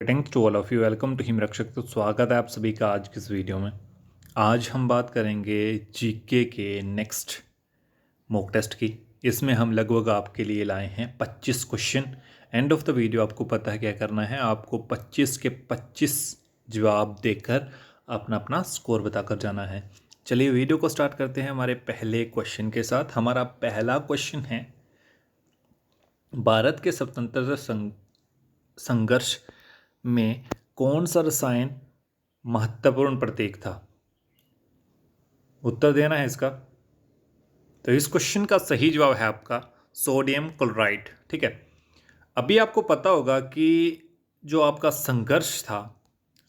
Greetings to all of you, welcome to Himrakshak. तो स्वागत है आप सभी का आज की इस वीडियो में। आज हम बात करेंगे जीके के नेक्स्ट मॉक टेस्ट की। इसमें हम लगभग आपके लिए लाए हैं 25 question. End of the video आपको पता है क्या करना है, आपको 25 के 25 जवाब देकर अपना अपना स्कोर बताकर जाना है। चलिए वीडियो को स्टार्ट करते हैं हमारे पहले क्वेश्चन के साथ। हमारा पहला क्वेश्चन है, भारत के स्वतंत्रता संघर्ष में कौन सा रसायन महत्वपूर्ण प्रतीक था? उत्तर देना है इसका। तो इस क्वेश्चन का सही जवाब है आपका सोडियम क्लोराइड। ठीक है, अभी आपको पता होगा कि जो आपका संघर्ष था,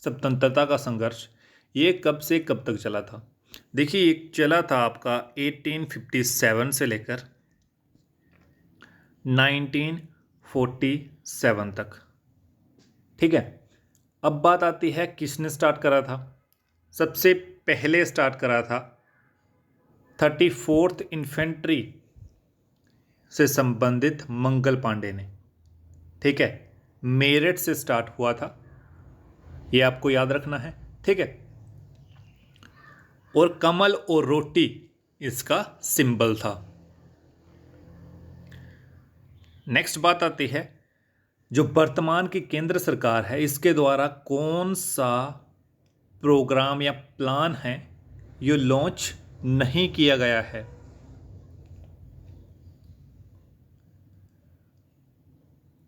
स्वतंत्रता का संघर्ष, ये कब से कब तक चला था। देखिए ये चला था आपका 1857 से लेकर 1947 तक। ठीक है, अब बात आती है किसने स्टार्ट करा था। सबसे पहले स्टार्ट करा था 34th इन्फेंट्री से संबंधित मंगल पांडे ने। ठीक है, मेरठ से स्टार्ट हुआ था, ये आपको याद रखना है। ठीक है, और कमल और रोटी इसका सिंबल था। नेक्स्ट बात आती है, जो वर्तमान की केंद्र सरकार है, इसके द्वारा कौन सा प्रोग्राम या प्लान है ये लॉन्च नहीं किया गया है।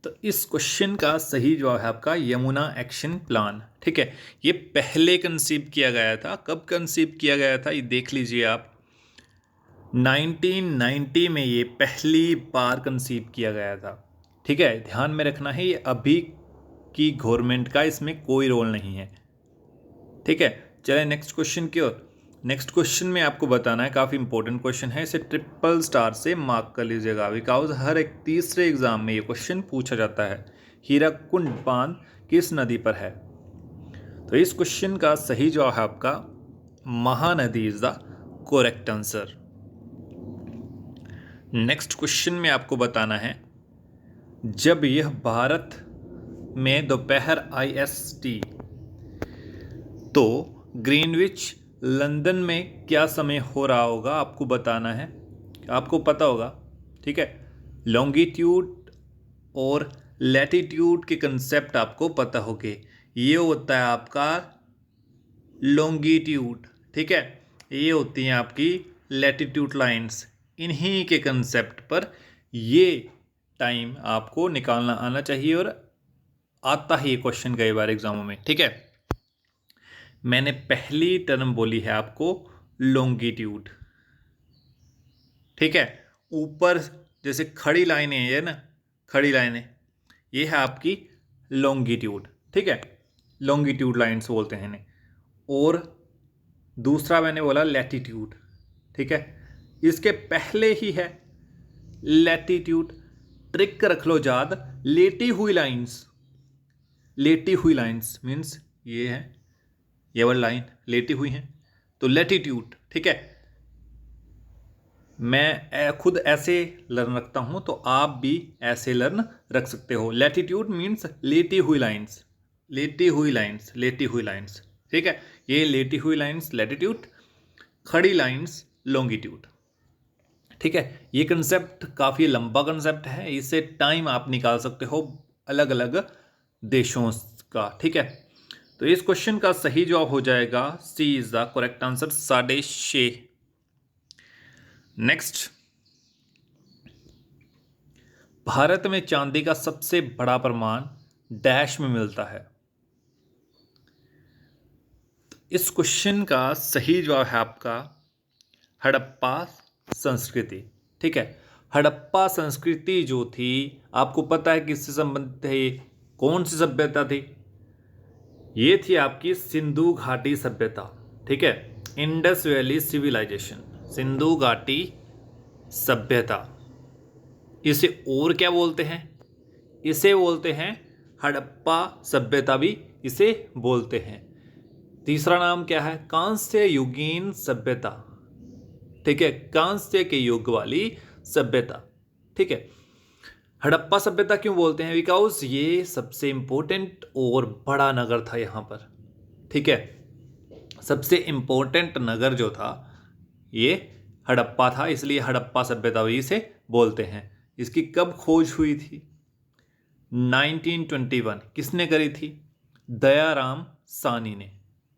तो इस क्वेश्चन का सही जवाब है आपका यमुना एक्शन प्लान। ठीक है, ये पहले कंसीव किया गया था। कब कंसीव किया गया था ये देख लीजिए आप, 1990 में ये पहली बार कंसीव किया गया था। ठीक है, ध्यान में रखना है, ये अभी की गवर्नमेंट का इसमें कोई रोल नहीं है। ठीक है, चले नेक्स्ट क्वेश्चन की ओर। नेक्स्ट क्वेश्चन में आपको बताना है, काफ़ी इंपॉर्टेंट क्वेश्चन है, इसे ट्रिपल स्टार से मार्क कर लीजिएगा, बिकॉज हर एक तीसरे एग्जाम में ये क्वेश्चन पूछा जाता है। हीराकुंड बांध किस नदी पर है? तो इस क्वेश्चन का सही जवाब है आपका Mahanadi is the correct answer. Next question में आपको बताना है, जब यह भारत में दोपहर IST तो ग्रीनविच लंदन में क्या समय हो रहा होगा, आपको बताना है, आपको पता होगा। ठीक है, लॉन्गिट्यूड और लैटिट्यूड के कंसेप्ट आपको पता होंगे। ये होता है आपका लॉन्गिट्यूड। ठीक है, ये होती हैं आपकी लैटिट्यूड लाइंस। इन्हीं के कंसेप्ट पर ये टाइम आपको निकालना आना चाहिए, और आता ही ये क्वेश्चन कई बार एग्जामों में। ठीक है, मैंने पहली टर्म बोली है आपको लॉन्गिट्यूड। ठीक है, ऊपर जैसे खड़ी लाइनें हैं ये ना, खड़ी लाइनें, ये है आपकी लॉन्गिट्यूड। ठीक है, लॉन्गिट्यूड लाइन्स बोलते हैं इन्हें। और दूसरा मैंने बोला लैटिट्यूड। ठीक है, इसके पहले ही है लैटिट्यूड। ट्रिक रख लो याद, लेटी हुई लाइन्स, लेटी हुई लाइन्स मीन्स ये है, ये वाली लाइन लेटी हुई हैं, तो लैटिट्यूड। ठीक है, मैं खुद ऐसे लर्न रखता हूं, तो आप भी ऐसे लर्न रख सकते हो। लैटिट्यूड मीन्स लेटी हुई लाइन्स, लेटी हुई लाइन्स, लेटी हुई लाइन्स। ठीक है, ये लेटी हुई लाइन्स लैटिट्यूड, खड़ी लाइन्स लॉन्गिट्यूड। ठीक है, ये कंसेप्ट काफ़ी लंबा कंसेप्ट है, इससे टाइम आप निकाल सकते हो अलग अलग देशों का। ठीक है, तो इस क्वेश्चन का सही जवाब हो जाएगा C is the correct answer, 6.5। Next, Bharat में चांदी का सबसे बड़ा प्रमाण डैश में मिलता है। तो इस क्वेश्चन का सही जवाब है आपका हड़प्पा संस्कृति। ठीक है, हड़प्पा संस्कृति जो थी, आपको पता है किससे संबंधित है, ये कौन सी सभ्यता थी? ये थी आपकी सिंधु घाटी सभ्यता। ठीक है, इंडस वैली सिविलाइजेशन, सिंधु घाटी सभ्यता। इसे और क्या बोलते हैं? इसे बोलते हैं हड़प्पा सभ्यता भी इसे बोलते हैं। तीसरा नाम क्या है? कांस्य युगीन सभ्यता। ठीक है, कांस्य के युग वाली सभ्यता। ठीक है, हड़प्पा सभ्यता क्यों बोलते हैं? बिकॉज ये सबसे इंपॉर्टेंट और बड़ा नगर था यहाँ पर, ठीक है। सबसे इंपॉर्टेंट नगर जो था ये हड़प्पा था, इसलिए हड़प्पा सभ्यता भी इसे बोलते हैं। इसकी कब खोज हुई थी? 1921। किसने करी थी? दयाराम सानी ने,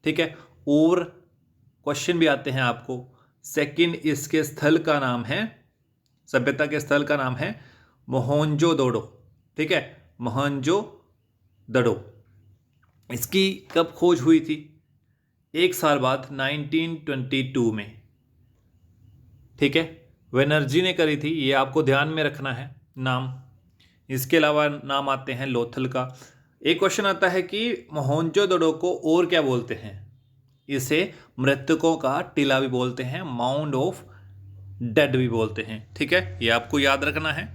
ठीक है। और क्वेश्चन भी आते हैं आपको। सेकंड, इसके स्थल का नाम है, सभ्यता के स्थल का नाम है मोहनजोदड़ो, ठीक है, मोहनजोदड़ो। इसकी कब खोज हुई थी? एक साल बाद 1922 में, ठीक है। बनर्जी ने करी थी, ये आपको ध्यान में रखना है नाम। इसके अलावा नाम आते हैं लोथल का। एक क्वेश्चन आता है कि मोहनजोदड़ो को और क्या बोलते हैं? इसे मृतकों का टीला भी बोलते हैं, माउंड ऑफ डेड भी बोलते हैं, ठीक है। ये आपको याद रखना है।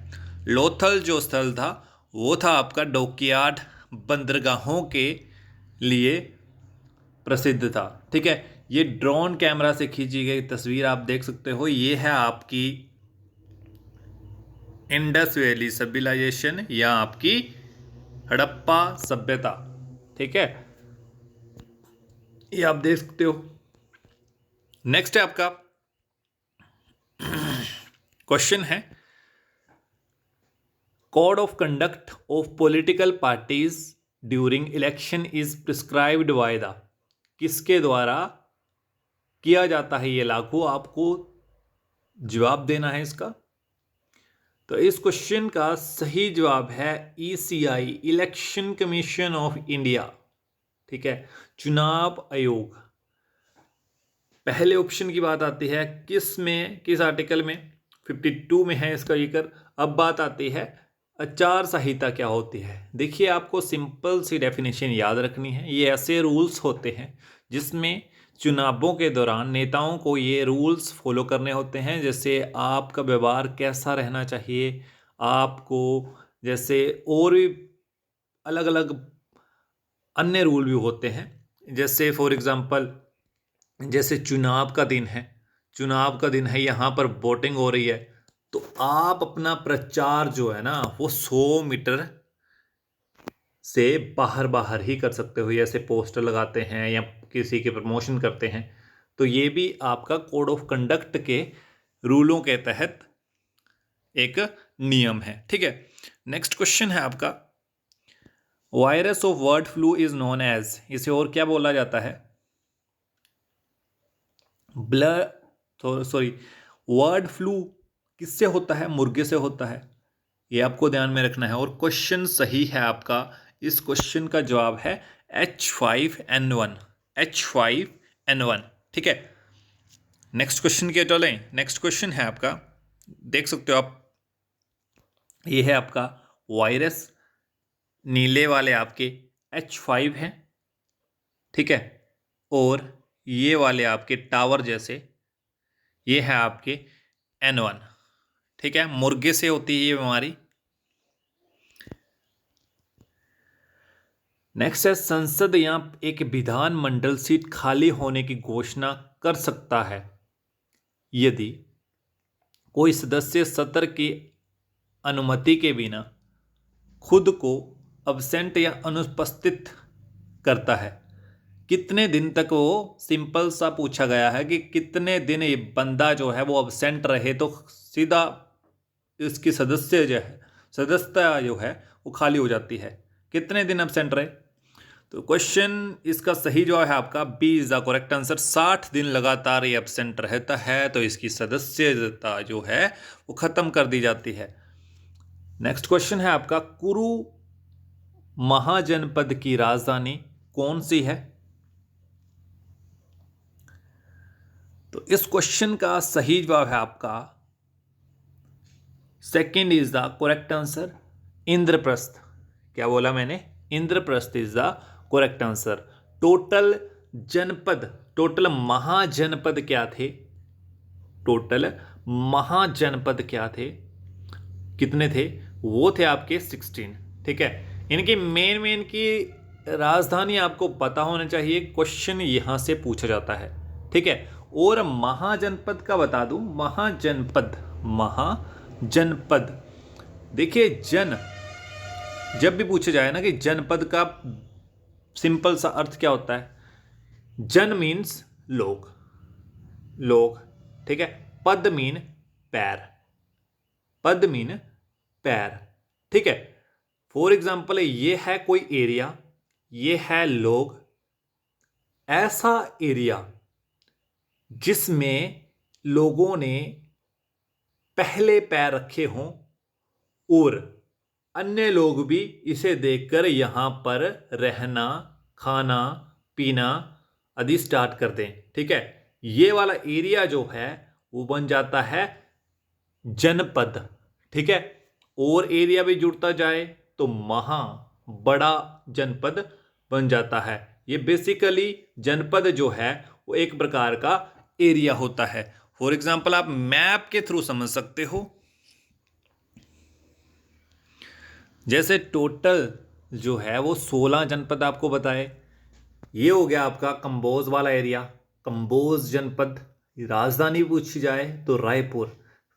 लोथल जो स्थल था वो था आपका डॉकयार्ड, बंदरगाहों के लिए प्रसिद्ध था, ठीक है। ये ड्रोन कैमरा से खींची गई तस्वीर आप देख सकते हो। ये है आपकी इंडस वैली सिविलाइजेशन या आपकी हड़प्पा सभ्यता, ठीक है। ये आप देख सकते हो। नेक्स्ट है आपका क्वेश्चन है, code of conduct of political parties during election is prescribed by the, किसके द्वारा किया जाता है ये लागू? आपको जवाब देना है इसका। तो इस क्वेश्चन का सही जवाब है ECI, election commission of India, ठीक है, चुनाव आयोग। पहले ऑप्शन की बात आती है किस में, किस आर्टिकल में? 52 में है इसका जिक्र। अब बात आती है आचार संहिता क्या होती है। देखिए, आपको सिंपल सी डेफिनेशन याद रखनी है। ये ऐसे रूल्स होते हैं जिसमें चुनावों के दौरान नेताओं को ये रूल्स फॉलो करने होते हैं। जैसे आपका व्यवहार कैसा रहना चाहिए आपको, जैसे और भी अलग अलग अन्य रूल भी होते हैं। जैसे फॉर एग्जांपल, जैसे चुनाव का दिन है, चुनाव का दिन है, यहाँ पर वोटिंग हो रही है, तो आप अपना प्रचार जो है ना वो 100 मीटर से बाहर बाहर ही कर सकते हो। जैसे पोस्टर लगाते हैं या किसी के प्रमोशन करते हैं, तो ये भी आपका कोड ऑफ कंडक्ट के रूलों के तहत एक नियम है, ठीक है। नेक्स्ट क्वेश्चन है आपका, virus of bird flu is known as, इसे और क्या बोला जाता है? वर्ड फ्लू किससे होता है? मुर्गे से होता है, ये आपको ध्यान में रखना है। और क्वेश्चन सही है आपका। इस क्वेश्चन का जवाब है H5N1, H5N1, ठीक है। नेक्स्ट क्वेश्चन के चलें। नेक्स्ट क्वेश्चन है आपका, देख सकते हो आप, ये है आपका वायरस, नीले वाले आपके H5 हैं, ठीक है, और ये वाले आपके टावर जैसे ये है आपके N1, ठीक है। मुर्गे से होती है ये बीमारी। नेक्स्ट है, संसद या एक विधानमंडल सीट खाली होने की घोषणा कर सकता है यदि कोई सदस्य सत्र की अनुमति के बिना खुद को अब्सेंट या अनुपस्थित करता है। कितने दिन तक? वो सिंपल सा पूछा गया है कि कितने दिन ये बंदा जो है वो अब्सेंट रहे तो सीधा इसकी सदस्यता जो है वो खाली हो जाती है। कितने दिन अब्सेंट रहे? तो क्वेश्चन इसका सही जवाब है आपका B is the correct answer. 60 दिन लगातार ये एब्सेंट रहता है तो इसकी सदस्यता जो है वो खत्म कर दी जाती है। नेक्स्ट क्वेश्चन है आपका, कुरु महाजनपद की राजधानी कौन सी है? तो इस क्वेश्चन का सही जवाब है आपका second is the correct answer, Indraprastha. क्या बोला मैंने? Indraprastha is the correct answer. Total जनपद, टोटल महाजनपद क्या थे? टोटल महाजनपद क्या थे, कितने थे? वो थे आपके 16, ठीक है। इनकी मेन की राजधानी आपको पता होना चाहिए, क्वेश्चन यहां से पूछा जाता है, ठीक है। और महाजनपद का बता दूं, महाजनपद देखिए जब भी पूछा जाए ना कि जनपद का सिंपल सा अर्थ क्या होता है, जन मीन्स लोग, ठीक है। पद मीन पैर, ठीक है। फॉर एग्जाम्पल ये है कोई एरिया, ये है लोग, ऐसा एरिया जिसमें लोगों ने पहले पैर रखे हों और अन्य लोग भी इसे देखकर यहां पर रहना, खाना, पीना आदि स्टार्ट कर दें, ठीक है। ये वाला एरिया जो है वो बन जाता है जनपद, ठीक है। और एरिया भी जुड़ता जाए तो महा बड़ा जनपद बन जाता है। ये बेसिकली जनपद जो है वो एक प्रकार का एरिया होता है। फॉर एग्जाम्पल आप मैप के थ्रू समझ सकते हो। जैसे टोटल जो है वो 16 जनपद आपको बताए। ये हो गया आपका कंबोज वाला एरिया, कंबोज जनपद। राजधानी पूछी जाए तो रायपुर।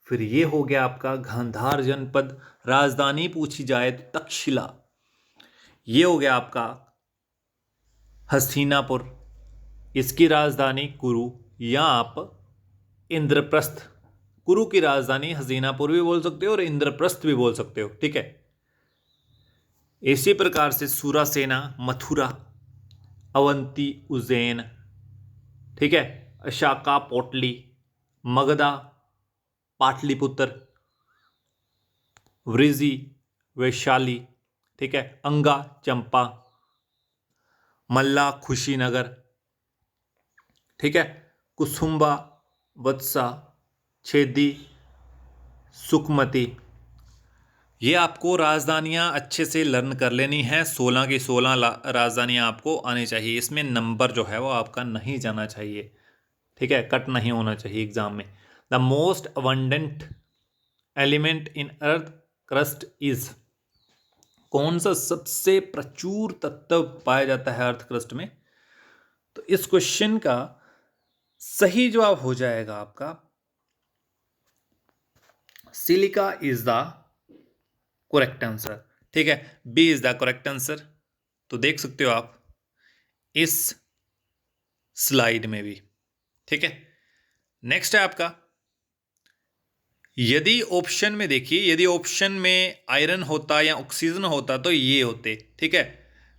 फिर ये हो गया आपका गांधार जनपद, राजधानी पूछी जाए तो तक्षशिला। ये हो गया आपका हस्तिनापुर, इसकी राजधानी कुरु, या आप इंद्रप्रस्थ। कुरु की राजधानी हस्तिनापुर भी बोल सकते हो और इंद्रप्रस्थ भी बोल सकते हो, ठीक है। इसी प्रकार से सुरासेना, मथुरा, अवंती, उज्जैन, ठीक है। अशाका, पोटली, मगधा, पाटलिपुत्र, वृषि, वैशाली, ठीक है। अंगा, चंपा, मल्ला, खुशीनगर, ठीक है। कुसुम्बा, वत्सा, छेदी, सुकमती। ये आपको राजधानियां अच्छे से लर्न कर लेनी है। 16 की 16 राजधानियां आपको आनी चाहिए। इसमें नंबर जो है वो आपका नहीं जाना चाहिए, ठीक है, कट नहीं होना चाहिए एग्जाम में। The most abundant element in earth crust is, कौन सा सबसे प्रचुर तत्व पाया जाता है अर्थ क्रस्ट में? तो इस क्वेश्चन का सही जवाब हो जाएगा आपका silica is the correct answer, ठीक है। B is the correct answer. तो देख सकते हो आप इस स्लाइड में भी, ठीक है। नेक्स्ट है आपका, यदि ऑप्शन में देखिए, यदि ऑप्शन में आयरन होता या ऑक्सीजन होता तो ये होते, ठीक है।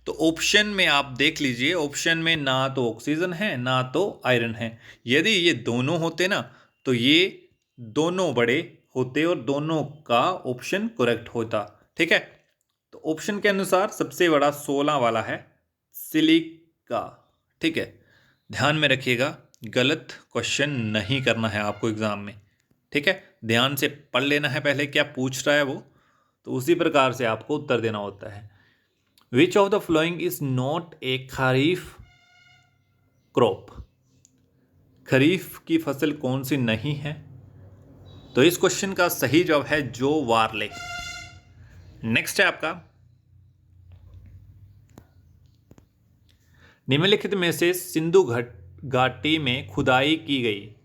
तो ऑप्शन में आप देख लीजिए, ऑप्शन में ना तो ऑक्सीजन है ना तो आयरन है। यदि ये दोनों होते ना तो ये दोनों बड़े होते और दोनों का ऑप्शन करेक्ट होता, ठीक है। तो ऑप्शन के अनुसार सबसे बड़ा 16 वाला है सिलिका, ठीक है। ध्यान में रखिएगा, गलत क्वेश्चन नहीं करना है आपको एग्जाम में, ठीक है। ध्यान से पढ़ लेना है पहले क्या पूछ रहा है वो, तो उसी प्रकार से आपको उत्तर देना होता है। Which of the following is not a kharif crop, kharif की फसल कौन सी नहीं है? तो इस क्वेश्चन का सही जवाब है जोवारले। नेक्स्ट है आपका, निम्नलिखित में से सिंधु घाटी में खुदाई की गई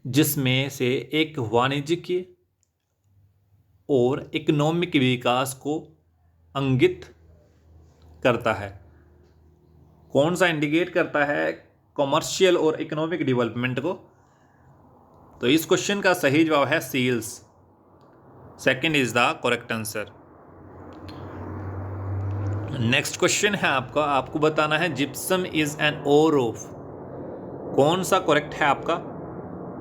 जिसमें से एक वाणिज्यिक और इकोनॉमिक विकास को इंगित करता है, कौन सा इंडिकेट करता है कॉमर्शियल और इकोनॉमिक डेवलपमेंट को? तो इस क्वेश्चन का सही जवाब है seals. Second is the correct answer. Next question है आपका, आपको बताना है gypsum is an ore of, कौन सा करेक्ट है आपका?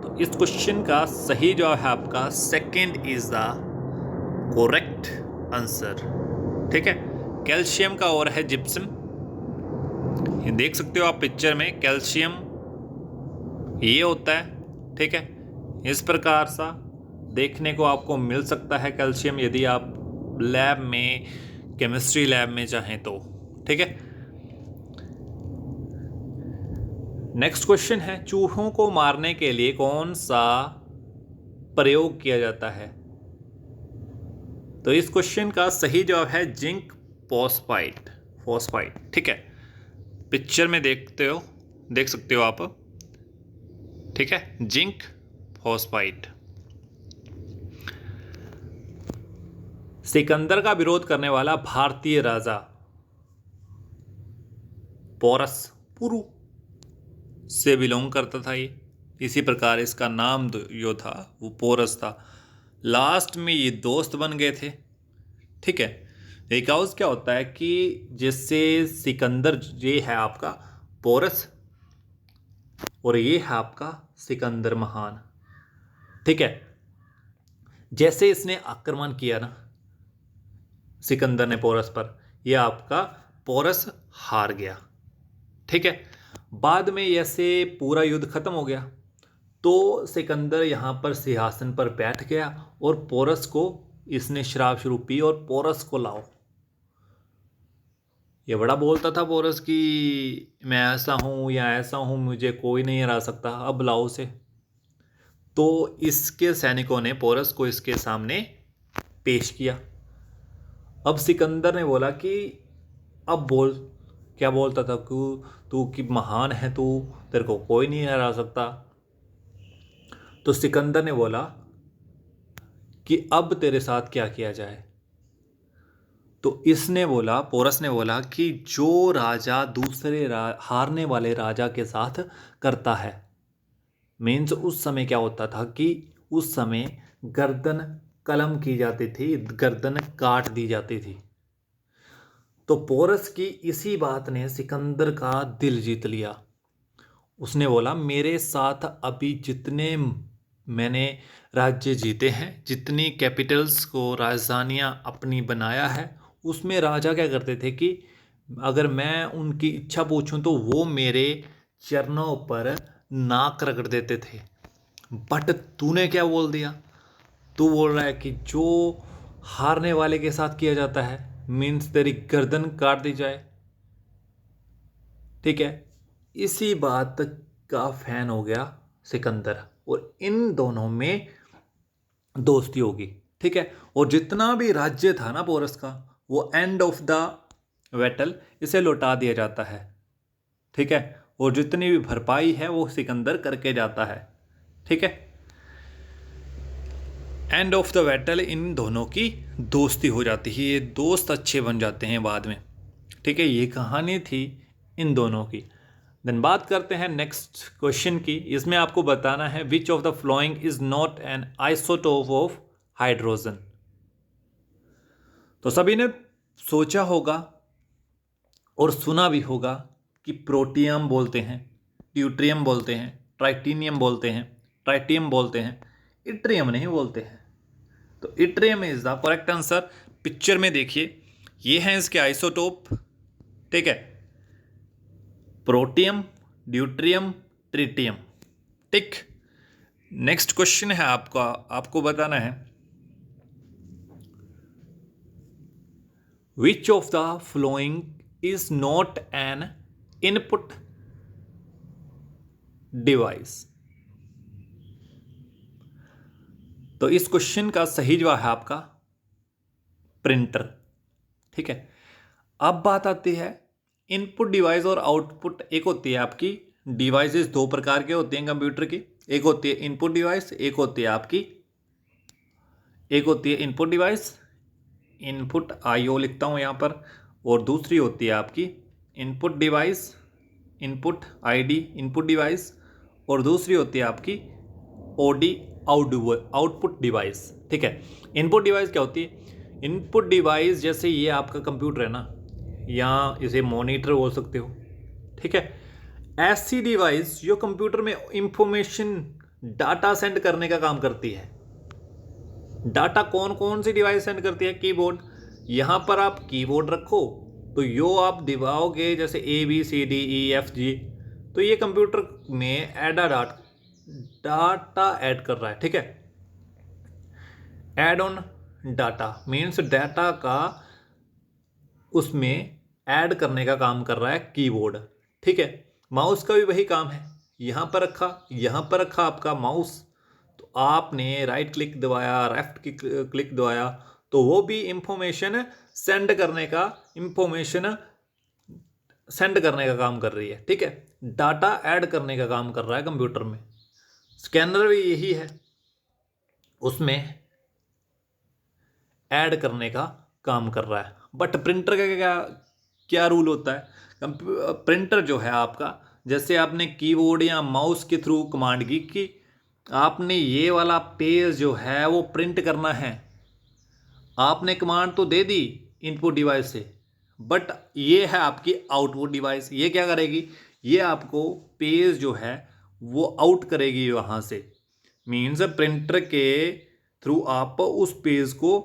तो इस क्वेश्चन का सही जवाब है आपका second is the correct answer, ठीक है। कैल्शियम का और है जिप्सम, ये देख सकते हो आप पिक्चर में, कैल्शियम ये होता है, ठीक है। इस प्रकार सा देखने को आपको मिल सकता है कैल्शियम, यदि आप लैब में, केमिस्ट्री लैब में चाहें तो, ठीक है। नेक्स्ट क्वेश्चन है, चूहों को मारने के लिए कौन सा प्रयोग किया जाता है? तो इस क्वेश्चन का सही जवाब है जिंक फॉस्फाइड, ठीक है। पिक्चर में देख सकते हो आप, ठीक है, जिंक फॉस्फाइड। सिकंदर का विरोध करने वाला भारतीय राजा पोरस पुरु से बिलोंग करता था ये। इसी प्रकार इसका नाम जो था वो पोरस था। लास्ट में ये दोस्त बन गए थे। ठीक है। रिकाउस क्या होता है कि जैसे सिकंदर ये है आपका पोरस और ये है आपका सिकंदर महान। ठीक है। जैसे इसने आक्रमण किया ना सिकंदर ने पोरस पर, यह आपका पोरस हार गया। ठीक है। बाद में ऐसे पूरा युद्ध खत्म हो गया तो सिकंदर यहाँ पर सिंहासन पर बैठ गया और पोरस को इसने शराब शुरू पी और पोरस को लाओ। ये बड़ा बोलता था पोरस कि मैं ऐसा हूँ या ऐसा हूँ, मुझे कोई नहीं हरा सकता, अब लाओ से। तो इसके सैनिकों ने पोरस को इसके सामने पेश किया। अब सिकंदर ने बोला कि अब बोल, क्या बोलता था कि तू कि महान है तू, तेरे को कोई नहीं हरा सकता। तो सिकंदर ने बोला कि अब तेरे साथ क्या किया जाए। तो इसने बोला, पोरस ने बोला कि जो राजा दूसरे हारने वाले राजा के साथ करता है, मीन्स उस समय क्या होता था कि उस समय गर्दन कलम की जाती थी, गर्दन काट दी जाती थी। तो पोरस की इसी बात ने सिकंदर का दिल जीत लिया। उसने बोला मेरे साथ अभी जितने मैंने राज्य जीते हैं, जितनी कैपिटल्स को राजधानियां अपनी बनाया है, उसमें राजा क्या करते थे कि अगर मैं उनकी इच्छा पूछूं तो वो मेरे चरणों पर नाक रगड़ देते थे। बट तूने क्या बोल दिया, तू बोल रहा है कि जो हारने वाले के साथ किया जाता है मीन्स तेरी गर्दन काट दी जाए। ठीक है। इसी बात का फैन हो गया सिकंदर और इन दोनों में दोस्ती होगी। ठीक है। और जितना भी राज्य था ना पोरस का, वो एंड ऑफ द बैटल इसे लौटा दिया जाता है। ठीक है। और जितनी भी भरपाई है वो सिकंदर करके जाता है। ठीक है। End of the battle in दोनों की दोस्ती हो जाती है, ये दोस्त अच्छे बन जाते हैं बाद में। ठीक है। ये कहानी थी इन दोनों की। देन बात करते हैं नेक्स्ट क्वेश्चन की। इसमें आपको बताना है which of the following is not an isotope of hydrogen. तो सभी ने सोचा होगा और सुना भी होगा कि प्रोटियम बोलते हैं, ड्यूट्रियम बोलते हैं, ट्राइटिनियम बोलते हैं, ट्राइटियम बोलते हैं, इट्रियम नहीं बोलते हैं। तो yttrium is the correct answer. Picture में देखिए, ये हैं इसके आइसोटोप। ठीक है। Protium, deuterium, tritium. ठीक। नेक्स्ट क्वेश्चन है आपका, आपको बताना है which of the following is not an input device. तो इस क्वेश्चन का सही जवाब है आपका प्रिंटर। ठीक है। अब बात आती है इनपुट डिवाइस और आउटपुट। एक होती है आपकी डिवाइसेस, दो प्रकार के होते हैं कंप्यूटर की। एक होती है इनपुट डिवाइस, एक होती है आपकी, एक होती है इनपुट डिवाइस, इनपुट आईओ लिखता हूं यहां पर, और दूसरी होती है आपकी input device, input ID input device, और दूसरी होती है आपकी ओडी आउटपुट डिवाइस। ठीक है। इनपुट डिवाइस क्या होती है, इनपुट डिवाइस जैसे ये आपका कंप्यूटर है ना, या इसे मॉनिटर बोल सकते हो। ठीक है। ऐसी डिवाइस जो कंप्यूटर में इंफॉर्मेशन डाटा सेंड करने का काम करती है। डाटा कौन कौन सी डिवाइस सेंड करती है, कीबोर्ड। यहां पर आप कीबोर्ड रखो तो यो आप दबाओगे जैसे ABCDEFG, तो ये कंप्यूटर में डाटा ऐड कर रहा है। ठीक है। Add on data means data का उसमें ऐड करने का काम कर रहा है कीबोर्ड। ठीक है। माउस का भी वही काम है। यहां पर रखा, यहां पर रखा आपका माउस, तो आपने राइट क्लिक दबाया, लेफ्ट क्लिक दबाया, तो वो भी इंफॉर्मेशन सेंड करने का काम कर रही है। ठीक है। डाटा ऐड करने का काम कर रहा है कंप्यूटर में। स्कैनर भी यही है, उसमें ऐड करने का काम कर रहा है। बट प्रिंटर का क्या क्या रूल होता है? प्रिंटर जो है आपका, जैसे आपने कीबोर्ड या माउस के थ्रू कमांड की कि आपने ये वाला पेज जो है वो प्रिंट करना है, आपने कमांड तो दे दी इनपुट डिवाइस से, बट ये है आपकी आउटपुट डिवाइस। ये क्या करेगी? ये आपको पेज जो है वो आउट करेगी वहाँ से। मीन्स प्रिंटर के थ्रू आप उस पेज को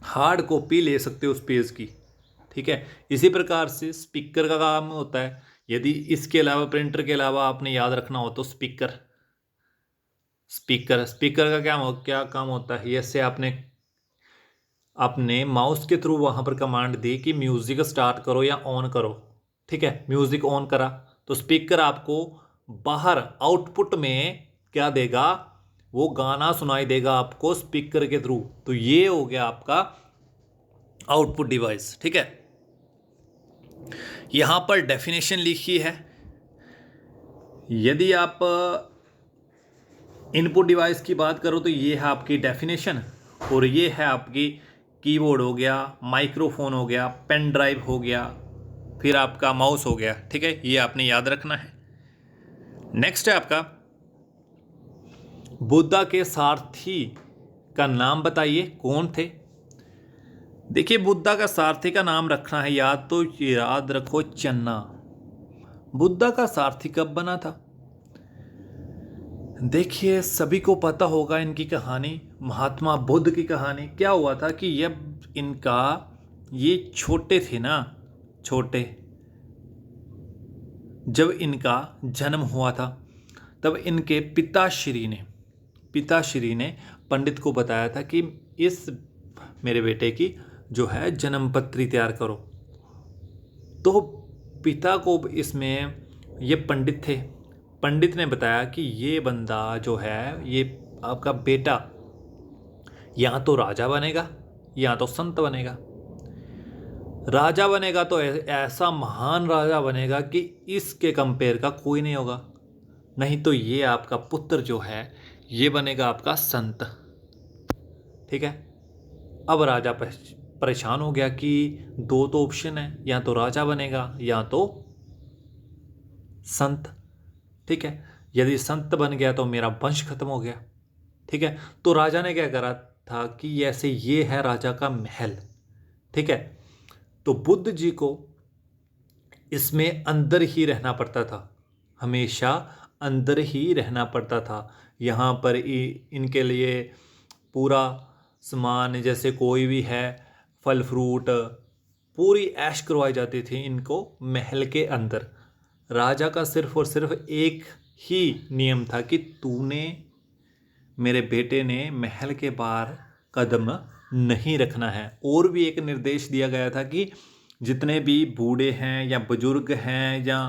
हार्ड कॉपी ले सकते हो उस पेज की। ठीक है, इसी प्रकार से स्पीकर का काम होता है। यदि इसके अलावा प्रिंटर के अलावा आपने याद रखना हो तो स्पीकर स्पीकर स्पीकर का क्या काम होता है? जैसे आपने अपने माउस के थ्रू वहां पर कमांड दी कि म्यूजिक स्टार्ट करो या ऑन करो। ठीक है, म्यूजिक ऑन करा तो स्पीकर आपको बाहर आउटपुट में क्या देगा? वो गाना सुनाई देगा आपको स्पीकर के थ्रू। तो ये हो गया आपका आउटपुट डिवाइस। ठीक है, यहां पर डेफिनेशन लिखी है। यदि आप इनपुट डिवाइस की बात करो तो ये है आपकी डेफिनेशन, और ये है आपकी कीबोर्ड हो गया, माइक्रोफोन हो गया, पेन ड्राइव हो गया, फिर आपका माउस हो गया। ठीक है, ये आपने याद रखना है। नेक्स्ट है आपका बुद्धा के सारथी का नाम बताइए, कौन थे? देखिए, बुद्धा का सारथी का नाम रखना है याद, तो याद रखो चन्ना। बुद्धा का सारथी कब बना था? देखिए, सभी को पता होगा इनकी कहानी, महात्मा बुद्ध की कहानी। क्या हुआ था कि ये छोटे थे ना, छोटे, जब इनका जन्म हुआ था तब इनके पिताश्री ने पंडित को बताया था कि इस मेरे बेटे की जो है जन्म पत्री तैयार करो। तो पिता को इसमें, ये पंडित थे, पंडित ने बताया कि ये बंदा जो है, ये आपका बेटा या तो राजा बनेगा या तो संत बनेगा। राजा बनेगा तो ऐसा महान राजा बनेगा कि इसके कंपेयर का कोई नहीं होगा, नहीं तो ये आपका पुत्र जो है ये बनेगा आपका संत। ठीक है, अब राजा परेशान हो गया कि दो तो ऑप्शन है, या तो राजा बनेगा या तो संत। ठीक है, यदि संत बन गया तो मेरा वंश खत्म हो गया। ठीक है, तो राजा ने क्या करा था कि ऐसे ये है राजा का महल। ठीक है, तो बुद्ध जी को इसमें अंदर ही रहना पड़ता था, हमेशा अंदर ही रहना पड़ता था। यहाँ पर इनके लिए पूरा सामान, जैसे कोई भी है फल फ्रूट, पूरी ऐश करवाई जाती थी इनको महल के अंदर। राजा का सिर्फ और सिर्फ एक ही नियम था कि मेरे बेटे ने महल के बाहर कदम नहीं रखना है। और भी एक निर्देश दिया गया था कि जितने भी बूढ़े हैं या बुजुर्ग हैं या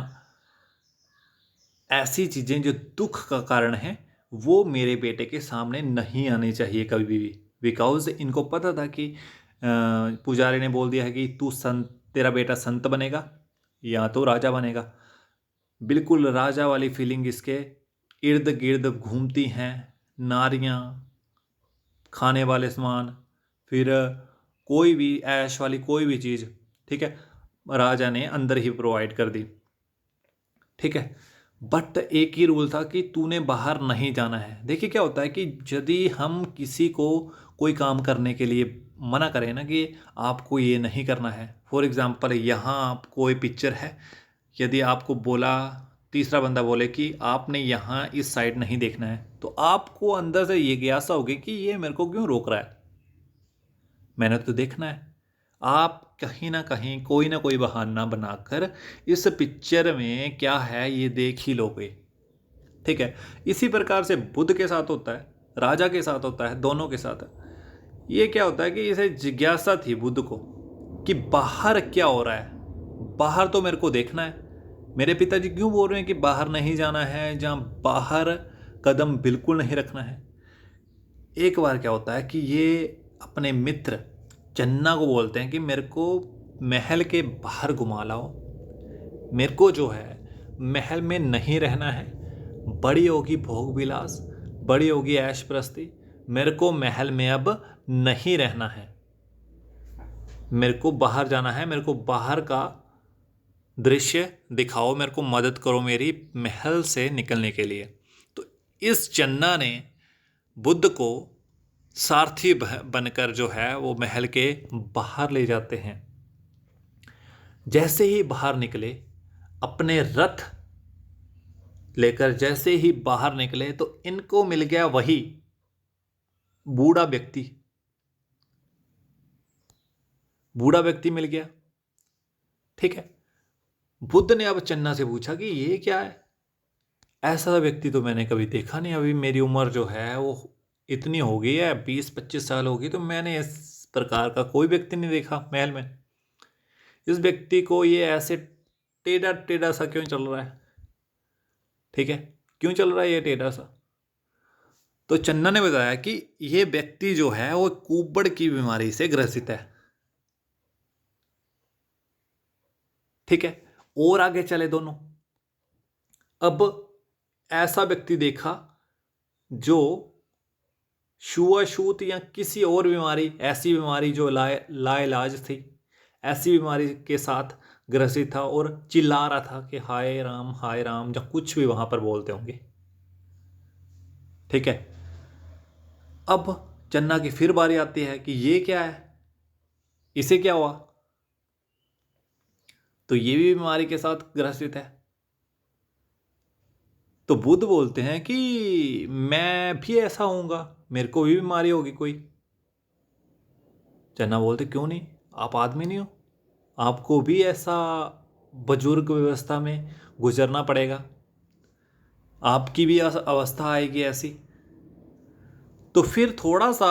ऐसी चीज़ें जो दुख का कारण है, वो मेरे बेटे के सामने नहीं आनी चाहिए कभी भी। बिकॉज इनको पता था कि पुजारी ने बोल दिया है कि तेरा बेटा संत बनेगा या तो राजा बनेगा। बिल्कुल राजा वाली फीलिंग इसके इर्द गिर्द घूमती हैं, नारियां, खाने वाले सामान, फिर कोई भी ऐश वाली कोई भी चीज़। ठीक है, राजा ने अंदर ही प्रोवाइड कर दी। ठीक है, बट एक ही रूल था कि तूने बाहर नहीं जाना है। देखिए, क्या होता है कि यदि हम किसी को कोई काम करने के लिए मना करें ना कि आपको ये नहीं करना है, फॉर एग्जांपल यहाँ कोई पिक्चर है, यदि आपको बोला, तीसरा बंदा बोले कि आपने यहाँ इस साइड नहीं देखना है, तो आपको अंदर से ये जिज्ञासा होगी कि ये मेरे को क्यों रोक रहा है, मैंने तो देखना है। आप कहीं ना कहीं कोई ना कोई बहाना बनाकर इस पिक्चर में क्या है ये देख ही लोगे। ठीक है, इसी प्रकार से बुद्ध के साथ होता है, राजा के साथ होता है, दोनों के साथ। ये क्या होता है कि इसे जिज्ञासा थी बुद्ध को कि बाहर क्या हो रहा है, बाहर तो मेरे को देखना है। मेरे पिताजी क्यों बोल रहे हैं कि बाहर नहीं जाना है, जहाँ बाहर कदम बिल्कुल नहीं रखना है। एक बार क्या होता है कि ये अपने मित्र चन्ना को बोलते हैं कि मेरे को महल के बाहर घुमा लाओ, मेरे को जो है महल में नहीं रहना है, बड़ी होगी भोग विलास, बड़ी होगी ऐश प्रस्ती, मेरे को महल में अब नहीं रहना है, मेरे को बाहर जाना है, मेरे को बाहर का दृश्य दिखाओ, मेरे को मदद करो मेरी महल से निकलने के लिए। तो इस चन्ना ने बुद्ध को सारथी बनकर जो है वो महल के बाहर ले जाते हैं। जैसे ही बाहर निकले, अपने रथ लेकर जैसे ही बाहर निकले, तो इनको मिल गया वही बूढ़ा व्यक्ति। बूढ़ा व्यक्ति मिल गया, ठीक है। बुद्ध ने अब चन्ना से पूछा कि ये क्या है, ऐसा व्यक्ति तो मैंने कभी देखा नहीं। अभी मेरी उम्र जो है वो इतनी हो गई है, 20-25 साल होगी, तो मैंने इस प्रकार का कोई व्यक्ति नहीं देखा महल में। इस व्यक्ति को ये ऐसे टेढ़ा टेढ़ा सा क्यों चल रहा है, ठीक है, क्यों चल रहा है ये टेढ़ा सा। तो चन्ना ने बताया कि ये व्यक्ति जो है वो कुबड़ की बीमारी से ग्रसित है, ठीक है। और आगे चले दोनों। अब ऐसा व्यक्ति देखा जो छुआछूत या किसी और बीमारी, ऐसी बीमारी जो लाइलाज थी, ऐसी बीमारी के साथ ग्रसित था और चिल्ला रहा था कि हाय राम, या कुछ भी वहां पर बोलते होंगे, ठीक है। अब चन्ना की फिर बारी आती है कि ये क्या है, इसे क्या हुआ। तो ये भी बीमारी के साथ ग्रसित है। तो बुद्ध बोलते हैं कि मैं भी ऐसा होऊंगा, मेरे को भी बीमारी होगी कोई। चन्ना बोलते क्यों नहीं, आप आदमी नहीं हो, आपको भी ऐसा बुजुर्ग व्यवस्था में गुजरना पड़ेगा, आपकी भी अवस्था आएगी ऐसी। तो फिर थोड़ा सा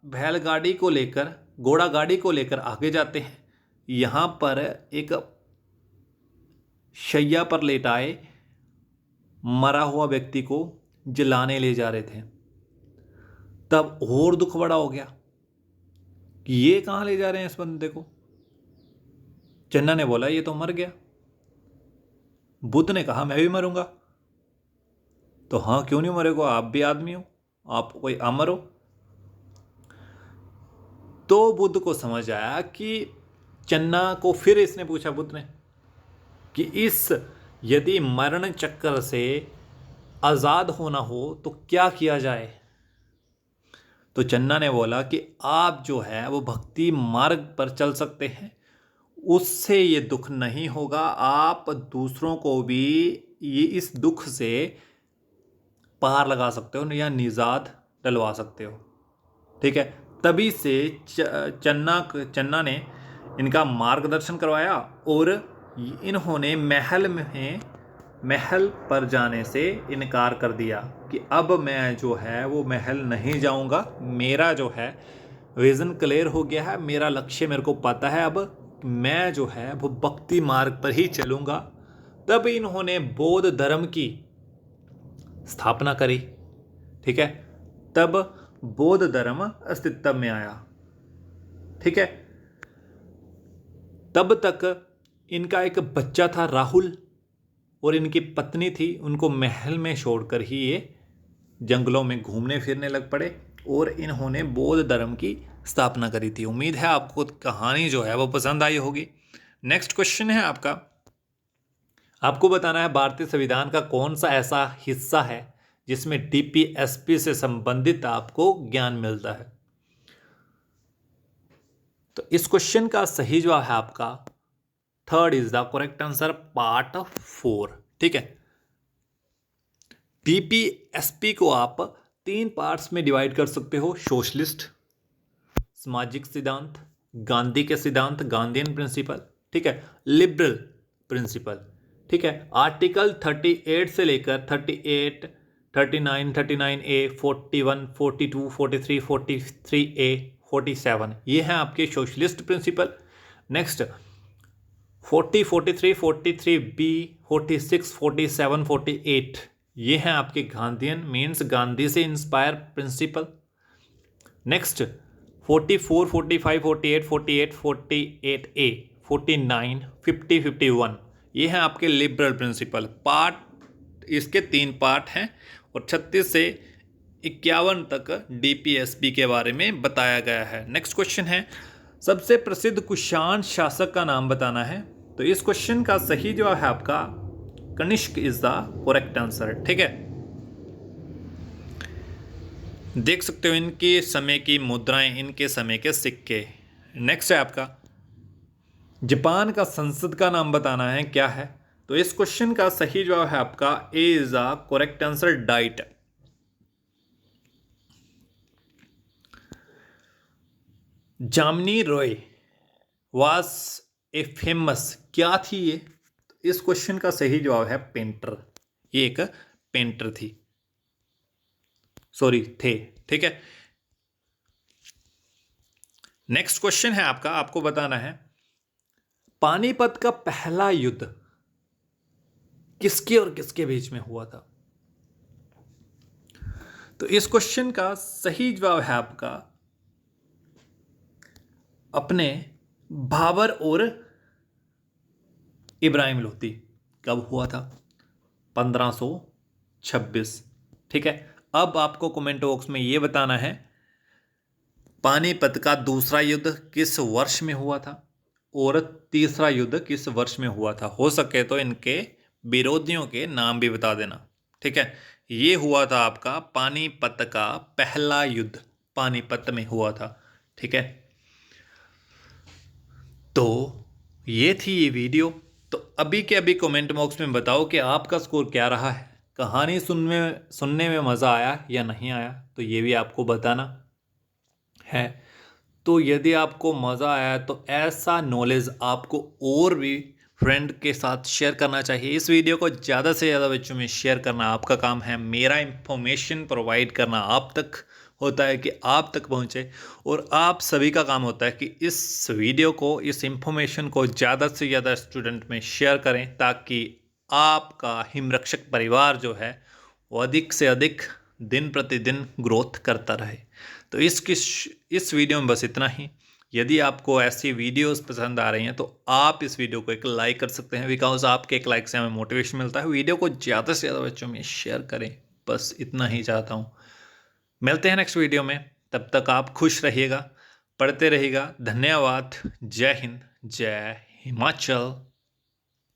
बैलगाड़ी को लेकर, घोड़ा गाड़ी को लेकर आगे जाते हैं। यहाँ पर एक शैया पर लेटाए मरा हुआ व्यक्ति को जलाने ले जा रहे थे। तब और दुख बड़ा हो गया कि ये कहाँ ले जा रहे हैं इस बंदे को। चन्ना ने बोला ये तो मर गया। बुद्ध ने कहा मैं भी मरूंगा। तो हाँ क्यों नहीं मरेगा, आप भी आदमी हो, आप कोई अमर हो। तो बुद्ध को समझ आया कि चन्ना को फिर इसने पूछा बुद्ध ने कि इस यदि मरण चक्कर से आज़ाद होना हो तो क्या किया जाए। तो चन्ना ने बोला कि आप जो है वो भक्ति मार्ग पर चल सकते हैं, उससे ये दुख नहीं होगा, आप दूसरों को भी ये इस दुख से पार लगा सकते हो या निजात डलवा सकते हो, ठीक है। तभी से चन्ना ने इनका मार्गदर्शन करवाया और इन्होंने महल पर जाने से इनकार कर दिया कि अब मैं जो है वो महल नहीं जाऊंगा, मेरा जो है विज़न क्लियर हो गया है, मेरा लक्ष्य मेरे को पता है, अब मैं जो है वो भक्ति मार्ग पर ही चलूंगा। तब इन्होंने बौद्ध धर्म की स्थापना करी, ठीक है। तब बौद्ध धर्म अस्तित्व में आया, ठीक है। तब तक इनका एक बच्चा था राहुल और इनकी पत्नी थी, उनको महल में छोड़कर ही ये जंगलों में घूमने फिरने लग पड़े और इन्होंने बौद्ध धर्म की स्थापना करी थी। उम्मीद है आपको कहानी जो है वो पसंद आई होगी। नेक्स्ट क्वेश्चन है आपका, आपको बताना है भारतीय संविधान का कौन सा ऐसा हिस्सा है जिसमें डीपीएसपी से संबंधित आपको ज्ञान मिलता है। तो इस क्वेश्चन का सही जवाब है आपका third is the correct answer, part 4, ठीक है। डीपीएसपी को आप 3 पार्ट्स में डिवाइड कर सकते हो, सोशलिस्ट, सामाजिक सिद्धांत, गांधी के सिद्धांत, गांधीयन प्रिंसिपल, ठीक है, लिबरल प्रिंसिपल, ठीक है। आर्टिकल 38 से लेकर 38, 39, 39A, 41, 42, 43, 43A, 47 ये हैं आपके सोशलिस्ट प्रिंसिपल। नेक्स्ट 40, 43, 43B, 46, 47, 48 ये हैं आपके गांधीयन, मीन्स गांधी से इंस्पायर प्रिंसिपल। नेक्स्ट 44, 45, 48, 48, 48A, 49, 50, 51 ये हैं आपके लिबरल प्रिंसिपल। पार्ट इसके 3 पार्ट हैं और 36 से 51 तक DPSP के बारे में बताया गया है। नेक्स्ट क्वेश्चन है, सबसे प्रसिद्ध कुषाण शासक का नाम बताना है। तो इस क्वेश्चन का सही जवाब है आपका Kanishka is the correct answer. ठीक है, देख सकते हो इनके समय की मुद्राएं, इनके समय के सिक्के। नेक्स्ट है आपका, जापान का संसद का नाम बताना है, क्या है। तो इस क्वेश्चन का सही जवाब है आपका A is the correct answer, diet. Jamini Roy was a famous, क्या थी ये। तो इस क्वेश्चन का सही जवाब है पेंटर। ये एक पेंटर थी, सॉरी थे। ठीक है, नेक्स्ट क्वेश्चन है आपका, आपको बताना है पानीपत का पहला युद्ध किसके और किसके बीच में हुआ था। तो इस क्वेश्चन का सही जवाब है आपका अपने बाबर और इब्राहिम लोधी। कब हुआ था? 1526। ठीक है, अब आपको कमेंट बॉक्स में यह बताना है पानीपत का दूसरा युद्ध किस वर्ष में हुआ था और तीसरा युद्ध किस वर्ष में हुआ था। हो सके तो इनके विरोधियों के नाम भी बता देना। ठीक है, ये हुआ था आपका पानीपत का पहला युद्ध, पानीपत में हुआ था। ठीक है, तो ये थी ये वीडियो। तो अभी के अभी कमेंट बॉक्स में बताओ कि आपका स्कोर क्या रहा है, कहानी सुनने में मज़ा आया या नहीं आया, तो ये भी आपको बताना है। तो यदि आपको मज़ा आया तो ऐसा नॉलेज आपको और भी फ्रेंड के साथ शेयर करना चाहिए। इस वीडियो को ज़्यादा से ज़्यादा बच्चों में शेयर करना आपका काम है। मेरा इंफॉर्मेशन प्रोवाइड करना आप तक होता है कि आप तक पहुंचे, और आप सभी का काम होता है कि इस वीडियो को, इस इंफॉर्मेशन को ज़्यादा से ज़्यादा स्टूडेंट में शेयर करें, ताकि आपका हिमरक्षक परिवार जो है वो अधिक से अधिक दिन प्रतिदिन ग्रोथ करता रहे। तो इस वीडियो में बस इतना ही। यदि आपको ऐसी वीडियोस पसंद आ रही हैं तो आप इस वीडियो को एक लाइक कर सकते हैं, बिकॉज आपके एक लाइक से हमें मोटिवेशन मिलता है। वीडियो को ज़्यादा से ज़्यादा बच्चों में शेयर करें, बस इतना ही चाहता हूँ। मिलते हैं नेक्स्ट वीडियो में, तब तक आप खुश रहिएगा, पढ़ते रहिएगा। धन्यवाद। जय हिंद, जय हिमाचल।